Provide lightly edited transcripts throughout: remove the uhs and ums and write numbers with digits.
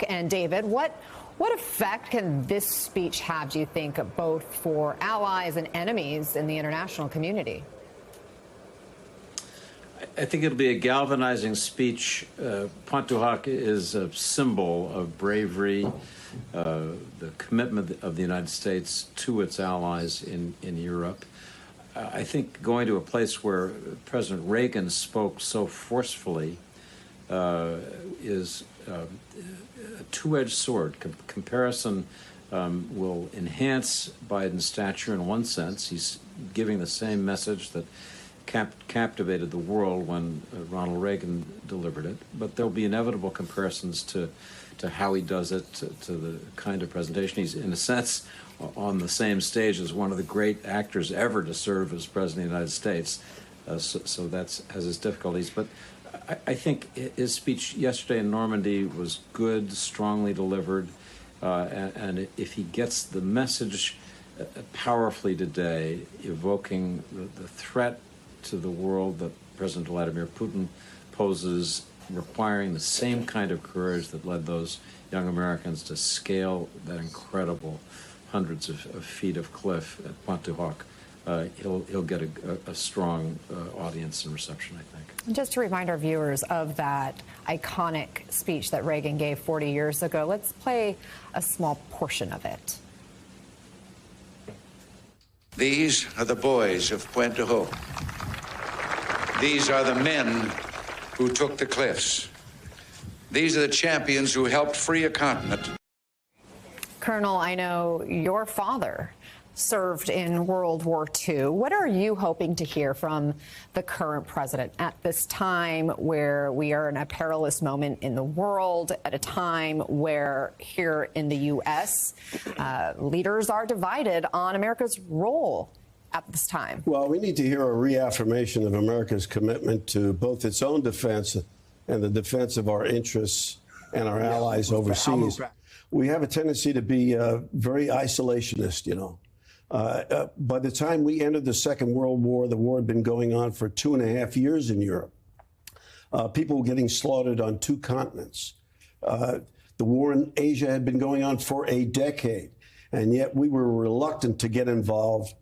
And David, what effect can this speech have, do you think, both for allies and enemies in the international community? I think it'll be a galvanizing speech. Pointe du Hoc is a symbol of bravery, the commitment of the United States to its allies in Europe. I think going to a place where President Reagan spoke so forcefully is a two-edged sword. Comparison will enhance Biden's stature in one sense. He's giving the same message that captivated the world when Ronald Reagan delivered it, but there'll be inevitable comparisons to how he does it, to the kind of presentation. He's, in a sense, on the same stage as one of the great actors ever to serve as President of the United States, so that has its difficulties. But I think his speech yesterday in Normandy was good, strongly delivered, and if he gets the message powerfully today, evoking the threat to the world that President Vladimir Putin poses, requiring the same kind of courage that led those young Americans to scale that incredible hundreds of feet of cliff at Pointe du Hoc, he'll get a strong audience and reception, I think. And just to remind our viewers of that iconic speech that Reagan gave 40 years ago, let's play a small portion of it. These are the boys of Pointe du Hoc. These are the men who took the cliffs. These are the champions who helped free a continent. Colonel, I know your father served in World War II. What are you hoping to hear from the current president at this time where we are in a perilous moment in the world, at a time where here in the U.S., leaders are divided on America's role at this time? Well, we need to hear a reaffirmation of America's commitment to both its own defense and the defense of our interests and our allies overseas. We have a tendency to be very isolationist, you know. By the time we entered the Second World War, the war had been going on for 2.5 years in Europe. People were getting slaughtered on 2 continents. The war in Asia had been going on for a decade, and yet we were reluctant to get involved.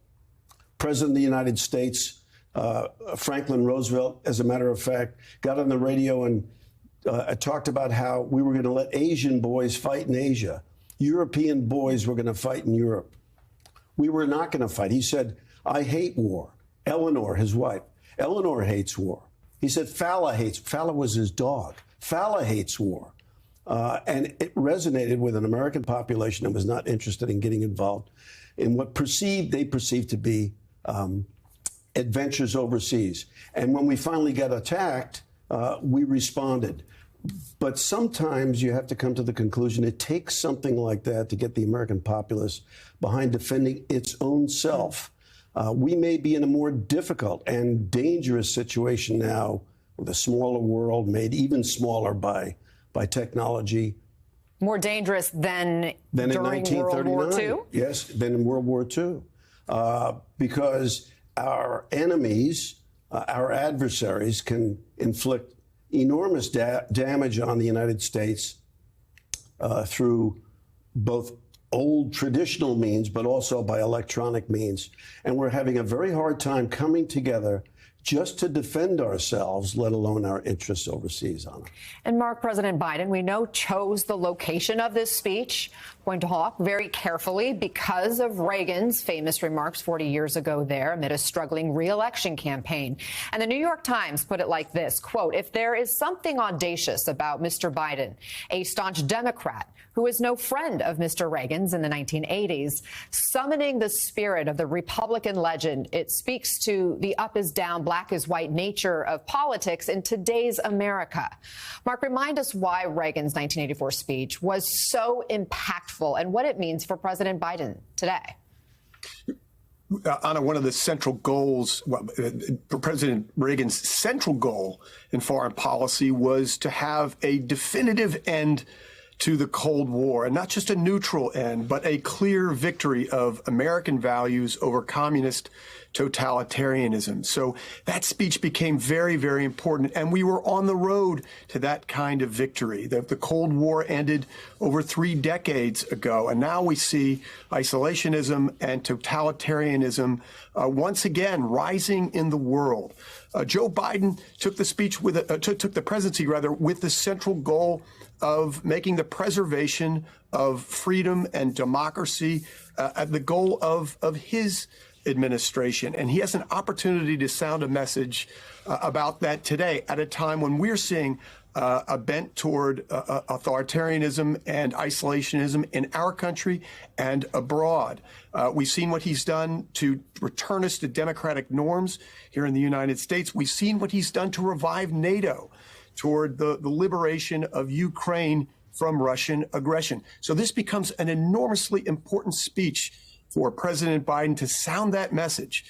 President of the United States, Franklin Roosevelt, as a matter of fact, got on the radio and talked about how we were going to let Asian boys fight in Asia. European boys were going to fight in Europe. We were not going to fight. He said, I hate war. Eleanor, his wife, Eleanor hates war. He said, Fala hates. Fala was his dog. Fala hates war. And it resonated with an American population that was not interested in getting involved in what they perceived to be adventures overseas. And when we finally got attacked, we responded. But sometimes you have to come to the conclusion it takes something like that to get the American populace behind defending its own self. We may be in a more difficult and dangerous situation now with a smaller world made even smaller by technology. More dangerous than during World War II? Yes, than in World War II. Because our enemies, our adversaries, can inflict enormous damage on the United States through both old traditional means, but also by electronic means. And we're having a very hard time coming together just to defend ourselves, let alone our interests overseas, Anna. And Mark, President Biden, we know, chose the location of this speech, Pointe du Hoc, very carefully because of Reagan's famous remarks 40 years ago there amid a struggling re-election campaign. And the New York Times put it like this, quote, if there is something audacious about Mr. Biden, a staunch Democrat who is no friend of Mr. Reagan's in the 1980s, summoning the spirit of the Republican legend, it speaks to the up is down, black is white nature of politics in today's America. Mark, remind us why Reagan's 1984 speech was so impactful and what it means for President Biden today. Anna, one of the central goals, President Reagan's central goal in foreign policy was to have a definitive and to the Cold War, and not just a neutral end, but a clear victory of American values over communist totalitarianism. So that speech became very, very important, and we were on the road to that kind of victory. The Cold War ended over 3 decades ago, and now we see isolationism and totalitarianism once again rising in the world. Joe Biden took the speech took the presidency with the central goal of making the preservation of freedom and democracy at the goal of his administration. And he has an opportunity to sound a message about that today at a time when we're seeing a bent toward authoritarianism and isolationism in our country and abroad. We've seen what he's done to return us to democratic norms here in the United States. We've seen what he's done to revive NATO toward the liberation of Ukraine from Russian aggression. So this becomes an enormously important speech for President Biden to sound that message,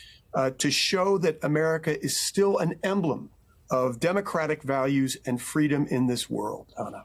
to show that America is still an emblem of democratic values and freedom in this world, Anna.